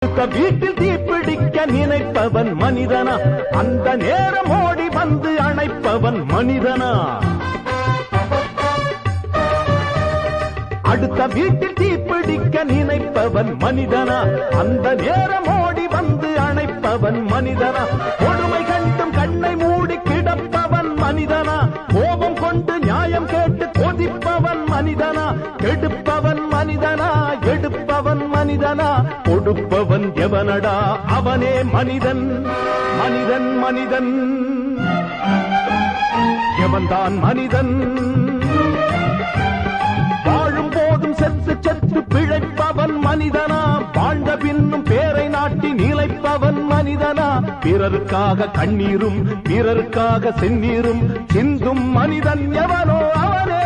அடுத்த வீட்டில் தீப்பிடிக்க நினைப்பவன் மனிதனா? அந்த நேரம் ஓடி வந்து அணைப்பவன் மனிதனா? அடுத்த வீட்டில் தீப்பிடிக்க நினைப்பவன் மனிதனா? அந்த நேரம் ஓடி வந்து அணைப்பவன் மனிதனா? கொடுமை கண்டும் கண்ணை மூடி கிடப்பவன் மனிதனா? கோபம் கொண்டு நியாயம் கேட்டு கொதிப்பவன் மனிதனா? கெடுப்பவன் மனிதனா? எடுப்பவன் மனிதனா? கொடுப்பவன் எவனடா? அவனே மனிதன். மனிதன் மனிதன் எவன்தான் மனிதன்? வாழும் போதும் செத்து செத்து பிழைப்பவன் மனிதனா? வாழ்ந்த பின்னும் பேரை நாட்டி நிலைப்பவன் மனிதனா? பிறருக்காக கண்ணீரும் பிறருக்காக செந்நீரும் சிந்தும் மனிதன் எவனோ அவனே